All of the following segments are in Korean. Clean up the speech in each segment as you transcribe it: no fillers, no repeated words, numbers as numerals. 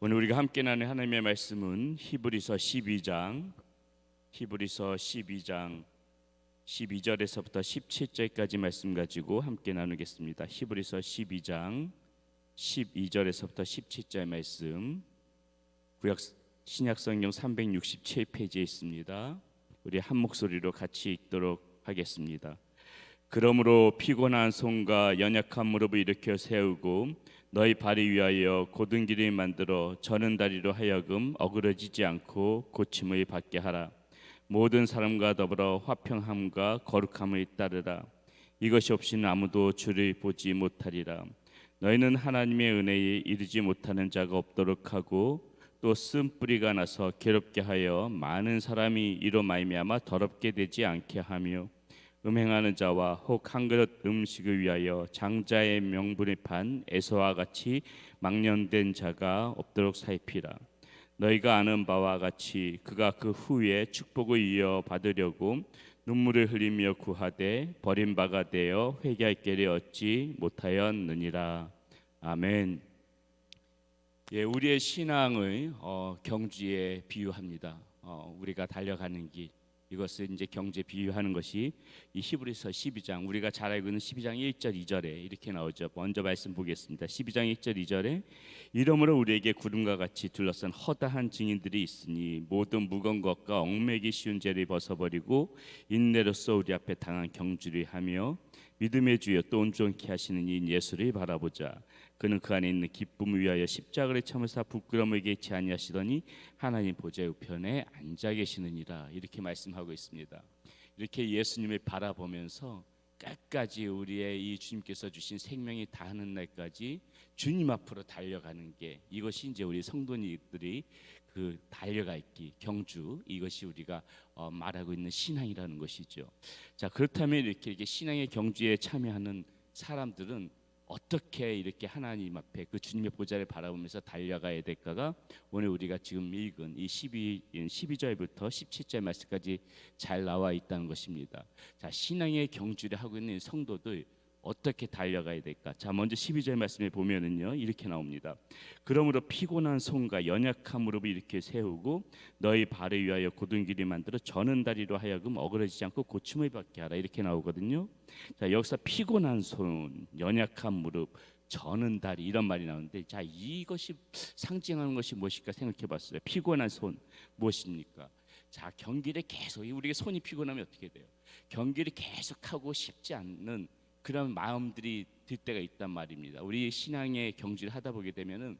오늘 우리가 함께 나눈 하나님의 말씀은 히브리서 12장 12절에서부터 17절까지 말씀 가지고 함께 나누겠습니다. 히브리서 12장 12절에서부터 17절 말씀, 구약 신약성경 367페이지에 있습니다. 우리 한 목소리로 같이 읽도록 하겠습니다. 그러므로 피곤한 손과 연약한 무릎을 일으켜 세우고 너희 발을 위하여 곧은 길을 만들어 저는 다리로 하여금 어그러지지 않고 고침을 받게 하라. 모든 사람과 더불어 화평함과 거룩함을 따르라. 이것이 없이는 아무도 주를 보지 못하리라. 너희는 하나님의 은혜에 이르지 못하는 자가 없도록 하고 또 쓴뿌리가 나서 괴롭게 하여 많은 사람이 이로 말미암아 더럽게 되지 않게 하며 음행하는 자와 혹 한 그릇 음식을 위하여 장자의 명분을 판 에서와 같이 망령된 자가 없도록 살피라. 너희가 아는 바와 같이 그가 그 후에 축복을 이어받으려고 눈물을 흘리며 구하되 버림바가 되어 회개할 길을 얻지 못하였느니라. 아멘. 우리의 신앙을 경주에 비유합니다. 우리가 달려가는 길, 이것을 이제 경제 비유하는 것이 이 히브리서 12장, 우리가 잘 알고 있는 12장 1절 2절에 이렇게 나오죠. 먼저 말씀 보겠습니다. 12장 1절 2절에 이러므로 우리에게 구름과 같이 둘러싼 허다한 증인들이 있으니 모든 무거운 것과 얽매기 쉬운 죄를 벗어버리고 인내로써 우리 앞에 당한 경주를 하며 믿음의 주여 또 온전케 하시는 이 예수를 바라보자. 그는 그 안에 있는 기쁨을 위하여 십자가를 참으사 부끄러움을 개치 아니하시더니 하나님 보좌 우편에 앉아 계시느니라. 이렇게 말씀하고 있습니다. 이렇게 예수님을 바라보면서 끝까지 우리의 이 주님께서 주신 생명이 다하는 날까지 주님 앞으로 달려가는 게, 이것이 이제 우리 성도님들이 그 달려갈 길, 경주, 이것이 우리가 말하고 있는 신앙이라는 것이죠. 자, 그렇다면 이렇게 신앙의 경주에 참여하는 사람들은 어떻게 이렇게 하나님 앞에 그 주님의 보좌를 바라보면서 달려가야 될까가 오늘 우리가 지금 읽은 이 12절부터 17절 말씀까지 잘 나와 있다는 것입니다. 자, 신앙의 경주를 하고 있는 성도들 어떻게 달려가야 될까? 자, 먼저 12절 말씀에 보면은요, 이렇게 나옵니다. 그러므로 피곤한 손과 연약한 무릎을 이렇게 세우고 너희 발을 위하여 곧은 길을 만들어 저는 다리로 하여금 어그러지지 않고 고침을 받게 하라. 이렇게 나오거든요. 자, 여기서 피곤한 손, 연약한 무릎, 저는 다리, 이런 말이 나오는데, 자, 이것이 상징하는 것이 무엇일까 생각해 봤어요. 피곤한 손 무엇입니까? 자, 경기를 계속, 우리가 손이 피곤하면 어떻게 돼요? 경기를 계속하고 싶지 않는 그런 마음들이 들 때가 있단 말입니다. 우리 신앙의 경주를 하다 보게 되면은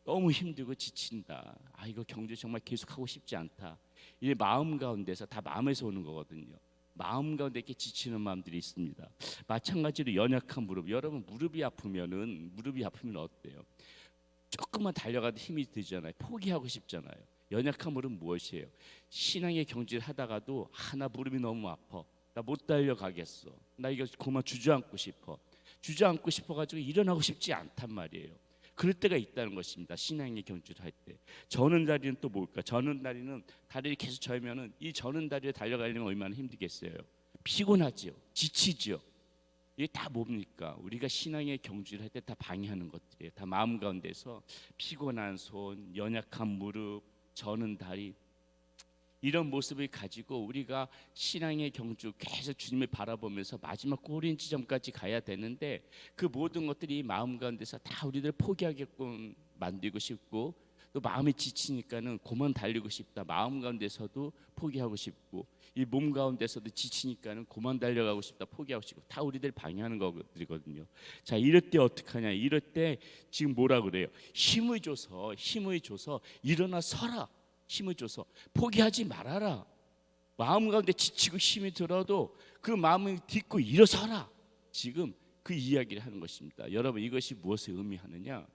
너무 힘들고 지친다. 이거 경주 정말 계속하고 싶지 않다. 이 마음 가운데서, 다 마음에서 오는 거거든요. 마음 가운데 이렇게 지치는 마음들이 있습니다. 마찬가지로 연약한 무릎, 여러분 무릎이 아프면 어때요? 조금만 달려가도 힘이 들잖아요. 포기하고 싶잖아요. 연약한 무릎은 무엇이에요? 신앙의 경주를 하다가도 나 무릎이 너무 아파, 나 못 달려가겠어, 나 이거 그만 주저앉고 싶어가지고 일어나고 싶지 않단 말이에요. 그럴 때가 있다는 것입니다. 신앙의 경주를 할 때. 저는 다리는 또 뭘까? 저는 다리는 다리를 계속 저으면은 이 저는 다리에 달려가려면 얼마나 힘들겠어요. 피곤하지요, 지치지요. 이게 다 뭡니까? 우리가 신앙의 경주를 할 때 다 방해하는 것들이에요. 다 마음 가운데서 피곤한 손, 연약한 무릎, 저는 다리, 이런 모습을 가지고 우리가 신앙의 경주 계속 주님을 바라보면서 마지막 꼬린 지점까지 가야 되는데, 그 모든 것들이 마음 가운데서 다 우리들 포기하게끔 만들고 싶고, 또 마음이 지치니까는 그만 달리고 싶다, 마음 가운데서도 포기하고 싶고, 이 몸 가운데서도 지치니까는 그만 달려가고 싶다, 포기하고 싶고, 다 우리들 방해하는 것들이거든요. 자, 이럴 때 어떡하냐? 이럴 때 지금 뭐라 그래요? 힘을 줘서 일어나 서라. 힘을 줘서 포기하지 말아라. 마음 가운데 지치고 힘이 들어도 그 마음을 딛고 일어서라. 지금 그 이야기를 하는 것입니다. 여러분, 이것이 무엇을 의미하느냐?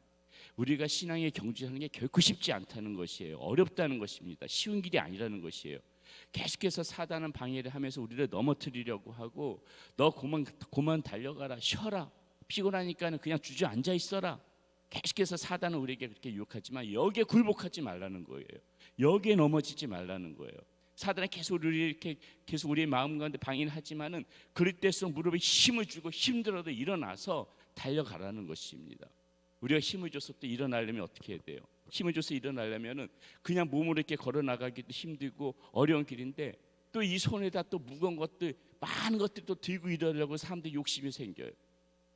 우리가 신앙의 경주하는 게 결코 쉽지 않다는 것이에요. 어렵다는 것입니다. 쉬운 길이 아니라는 것이에요. 계속해서 사단은 방해를 하면서 우리를 넘어뜨리려고 하고, 너 그만 달려가라, 쉬어라, 피곤하니까는 그냥 주저앉아 있어라. 계속해서 사단은 우리에게 그렇게 유혹하지만 여기에 굴복하지 말라는 거예요. 여기에 넘어지지 말라는 거예요. 사단은 계속 우리의 마음 가운데 방해를 하지만은 그럴 때일수록 무릎에 힘을 주고 힘들어도 일어나서 달려가라는 것입니다. 우리가 힘을 줘서 또 일어나려면 어떻게 해야 돼요? 힘을 줘서 일어나려면은 그냥 몸으로 이렇게 걸어 나가기도 힘들고 어려운 길인데 또 이 손에다 또 무거운 것들 많은 것들 또 들고 일어나려고 사람들이 욕심이 생겨요.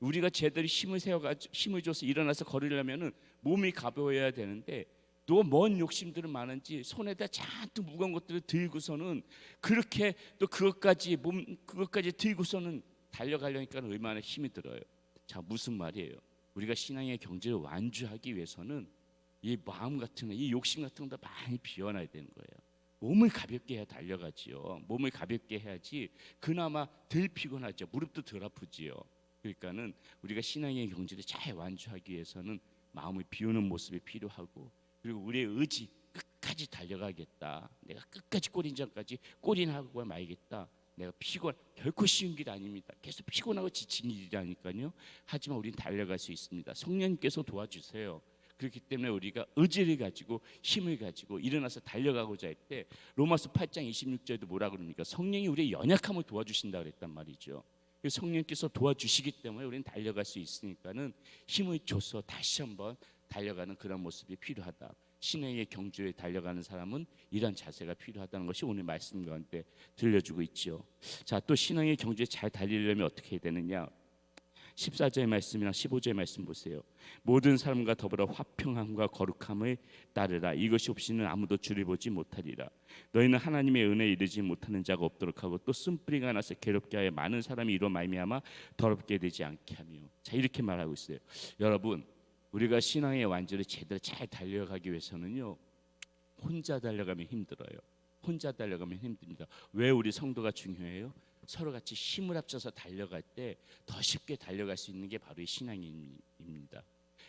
우리가 제대로 힘을 줘서 일어나서 걸으려면은 몸이 가벼워야 되는데 또 뭔 욕심들은 많은지 손에다 잔뜩 무거운 것들을 들고서는 그렇게 또 그것까지 들고서는 달려가려니까 얼마나 힘이 들어요. 자, 무슨 말이에요? 우리가 신앙의 경제를 완주하기 위해서는 이 마음 같은 이 욕심 같은 것도 많이 비워놔야 되는 거예요. 몸을 가볍게 해야 달려가지요. 몸을 가볍게 해야지 그나마 덜 피곤하죠. 무릎도 덜 아프지요. 그러니까는 우리가 신앙의 경제를 잘 완주하기 위해서는 마음을 비우는 모습이 필요하고, 그리고 우리의 의지 끝까지 달려가겠다. 내가 끝까지 골인전까지 골인하고 말겠다. 내가 결코 쉬운 길 아닙니다. 계속 피곤하고 지친 일이라니까요. 하지만 우리는 달려갈 수 있습니다. 성령님께서 도와주세요. 그렇기 때문에 우리가 의지를 가지고 힘을 가지고 일어나서 달려가고자 할 때 로마서 8장 26절에도 뭐라 그럽니까? 성령이 우리의 연약함을 도와주신다 그랬단 말이죠. 성령님께서 도와주시기 때문에 우리는 달려갈 수 있으니까는 힘을 줘서 다시 한번 달려가는 그런 모습이 필요하다. 신앙의 경주에 달려가는 사람은 이런 자세가 필요하다는 것이 오늘 말씀 가운데 들려주고 있죠. 자, 또 신앙의 경주에 잘 달리려면 어떻게 해야 되느냐? 14절의 말씀이랑 15절의 말씀 보세요. 모든 사람과 더불어 화평함과 거룩함을 따르라. 이것이 없이는 아무도 주를 보지 못하리라. 너희는 하나님의 은혜에 이르지 못하는 자가 없도록 하고 또 쓴뿌리가 나서 괴롭게 하여 많은 사람이 이로 말미암아 더럽게 되지 않게 하며. 자, 이렇게 말하고 있어요. 여러분, 우리가 신앙의 완주를 제대로 잘 달려가기 위해서는요, 혼자 달려가면 힘들어요. 혼자 달려가면 힘듭니다. 왜 우리 성도가 중요해요? 서로 같이 힘을 합쳐서 달려갈 때 더 쉽게 달려갈 수 있는 게 바로 이 신앙입니다.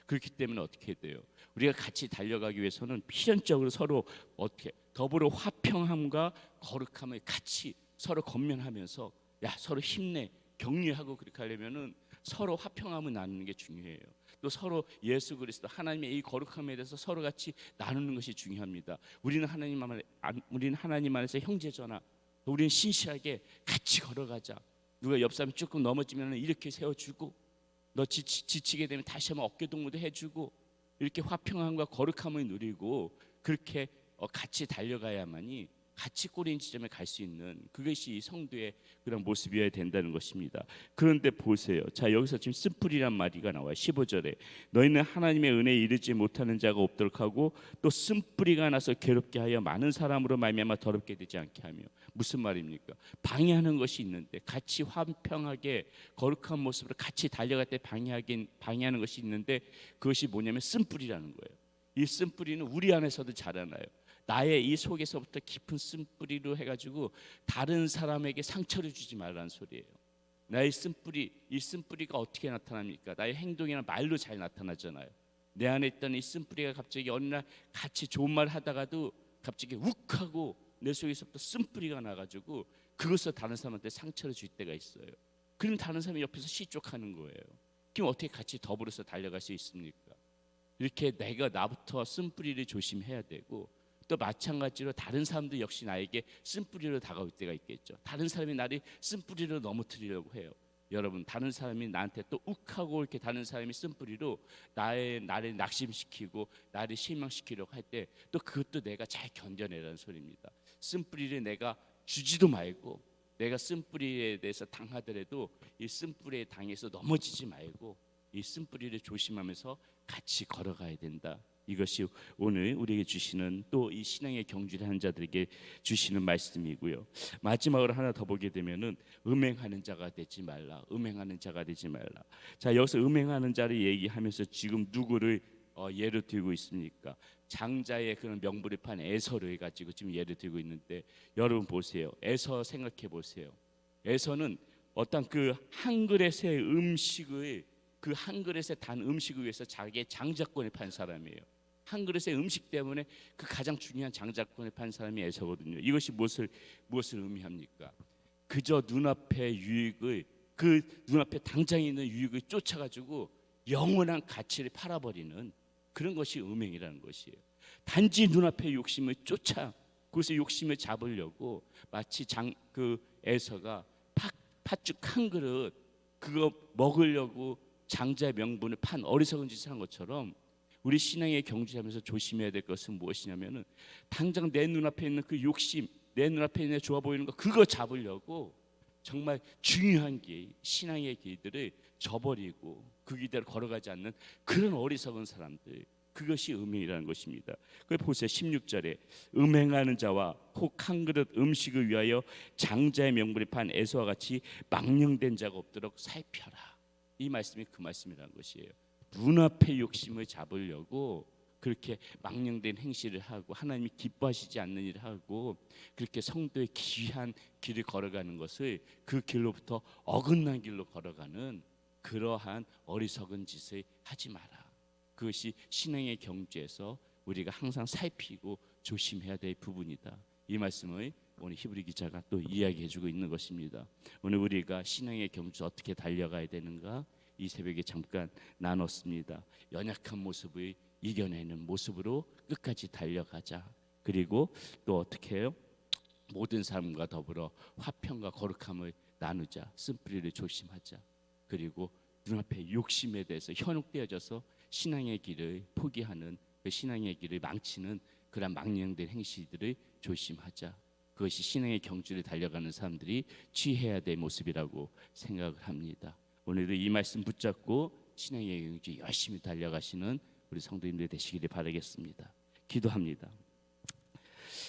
그렇기 때문에 어떻게 돼요? 우리가 같이 달려가기 위해서는 필연적으로 서로 어떻게 더불어 화평함과 거룩함을 같이 서로 건면하면서 서로 힘내 격려하고 그렇게 하려면은 서로 화평함을 나누는 게 중요해요. 또 서로 예수 그리스도 하나님의 이 거룩함에 대해서 서로 같이 나누는 것이 중요합니다. 우리는 하나님 안에서 형제잖아. 우리는 신실하게 같이 걸어가자. 누가 옆 사람이 조금 넘어지면 이렇게 세워주고, 너 지치게 되면 다시 한번 어깨동무도 해주고, 이렇게 화평함과 거룩함을 누리고 그렇게 같이 달려가야만이 같이 꼬리인 지점에 갈 수 있는 그것이 성도의 그런 모습이어야 된다는 것입니다. 그런데 보세요. 자, 여기서 지금 쓴뿌리란 말이가 나와요. 15절에 너희는 하나님의 은혜에 이르지 못하는 자가 없도록 하고 또 쓴뿌리가 나서 괴롭게 하여 많은 사람으로 말미암아 더럽게 되지 않게 하며. 무슨 말입니까? 방해하는 것이 있는데, 같이 화평하게 거룩한 모습으로 같이 달려갈 때 방해하는 것이 있는데, 그것이 뭐냐면 쓴뿌리라는 거예요. 이 쓴뿌리는 우리 안에서도 자라나요. 나의 이 속에서부터 깊은 쓴뿌리로 해가지고 다른 사람에게 상처를 주지 말라는 소리예요. 나의 쓴뿌리, 이 쓴뿌리가 어떻게 나타납니까? 나의 행동이나 말로 잘 나타나잖아요. 내 안에 있던 이 쓴뿌리가 갑자기 어느 날 같이 좋은 말 하다가도 갑자기 욱하고 내 속에서부터 쓴뿌리가 나가지고 그것을 다른 사람한테 상처를 줄 때가 있어요. 그럼 다른 사람이 옆에서 시족하는 거예요. 그럼 어떻게 같이 더불어서 달려갈 수 있습니까? 이렇게 내가 나부터 쓴뿌리를 조심해야 되고, 또 마찬가지로 다른 사람도 역시 나에게 쓴뿌리로 다가올 때가 있겠죠. 다른 사람이 나를 쓴뿌리로 넘어뜨리려고 해요. 여러분, 다른 사람이 나한테 또 욱하고 이렇게 다른 사람이 쓴뿌리로 나를 낙심시키고 나를 실망시키려고 할 때 또 그것도 내가 잘 견뎌내라는 소리입니다. 쓴뿌리를 내가 주지도 말고, 내가 쓴뿌리에 대해서 당하더라도 이 쓴뿌리에 당해서 넘어지지 말고 이 쓴뿌리를 조심하면서 같이 걸어가야 된다. 이것이 오늘 우리에게 주시는, 또 이 신앙의 경주를 하는 자들에게 주시는 말씀이고요. 마지막으로 하나 더 보게 되면은 음행하는 자가 되지 말라. 음행하는 자가 되지 말라. 자, 여기서 음행하는 자를 얘기하면서 지금 누구를 예로 들고 있습니까? 장자의 그런 명분을 판 에서를 가지고 지금 예를 들고 있는데, 여러분 보세요. 에서 생각해 보세요. 에서는 어떤 그 한 그릇의 음식을, 그 한 그릇에 단 음식을 위해서 자기의 장자권을 판 사람이에요. 한 그릇의 음식 때문에 그 가장 중요한 장자권을 판 사람이 에서거든요. 이것이 무엇을 의미합니까? 그저 눈앞의 유익을, 그 눈앞에 당장 있는 유익을 쫓아가지고 영원한 가치를 팔아버리는 그런 것이 음행이라는 것이에요. 단지 눈앞의 욕심을 쫓아 그것의 욕심을 잡으려고 마치 그 에서가 팥죽 한 그릇 그거 먹으려고 장자의 명분을 판 어리석은 짓을 한 것처럼, 우리 신앙의 경주하면서 조심해야 될 것은 무엇이냐면은 당장 내 눈앞에 있는 그 욕심, 내 눈앞에 있는 좋아 보이는 거 그거 잡으려고 정말 중요한 길, 신앙의 길들을 저버리고 그 길대로 걸어가지 않는 그런 어리석은 사람들, 그것이 음행이라는 것입니다. 그 보세요. 16절에 음행하는 자와 혹 한 그릇 음식을 위하여 장자의 명분을 판 에서와 같이 망령된 자가 없도록 살펴라. 이 말씀이 그 말씀이라는 것이에요. 눈앞의 욕심을 잡으려고 그렇게 망령된 행실을 하고 하나님이 기뻐하시지 않는 일을 하고 그렇게 성도의 귀한 길을 걸어가는 것을 그 길로부터 어긋난 길로 걸어가는 그러한 어리석은 짓을 하지 마라. 그것이 신앙의 경주에서 우리가 항상 살피고 조심해야 될 부분이다. 이 말씀을 오늘 히브리 기자가 또 이야기해주고 있는 것입니다. 오늘 우리가 신앙의 경주 어떻게 달려가야 되는가? 이 새벽에 잠깐 나눴습니다. 연약한 모습을 이겨내는 모습으로 끝까지 달려가자. 그리고 또 어떻게 해요? 모든 사람과 더불어 화평과 거룩함을 나누자. 쓴뿌리를 조심하자. 그리고 눈앞에 욕심에 대해서 현혹되어져서 신앙의 길을 포기하는 그 신앙의 길을 망치는 그런 망령된 행실들을 조심하자. 그것이 신앙의 경주를 달려가는 사람들이 취해야 될 모습이라고 생각을 합니다. 오늘도 이 말씀 붙잡고 신앙의 경주 열심히 달려가시는 우리 성도님들 되시기를 바라겠습니다. 기도합니다.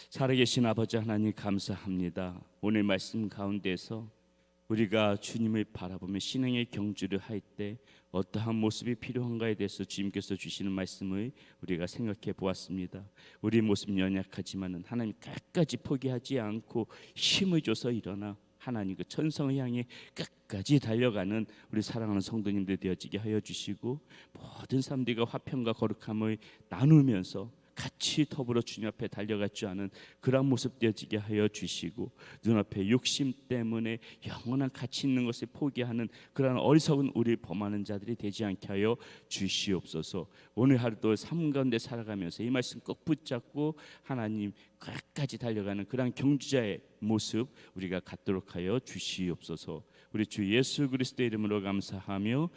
살아계신 아버지 하나님 감사합니다. 오늘 말씀 가운데서 우리가 주님을 바라보며 신앙의 경주를 할 때 어떠한 모습이 필요한가에 대해서 주님께서 주시는 말씀을 우리가 생각해 보았습니다. 우리 모습 연약하지만은 하나님 끝까지 포기하지 않고 힘을 줘서 일어나 하나님 그 천성을 향해 끝까지 달려가는 우리 사랑하는 성도님들 되어지게 하여 주시고 모든 사람들과 화평과 거룩함을 나누면서 같이 더불어 주님 앞에 달려갈 줄 아는 그런 모습 되어지게 하여 주시고 눈앞에 욕심 때문에 영원한 가치 있는 것을 포기하는 그런 어리석은 우리 범하는 자들이 되지 않게 하여 주시옵소서. 오늘 하루도 삶 가운데 살아가면서 이 말씀 꼭 붙잡고 하나님 끝까지 달려가는 그런 경주자의 모습 우리가 갖도록 하여 주시옵소서. 우리 주 예수 그리스도의 이름으로 감사하며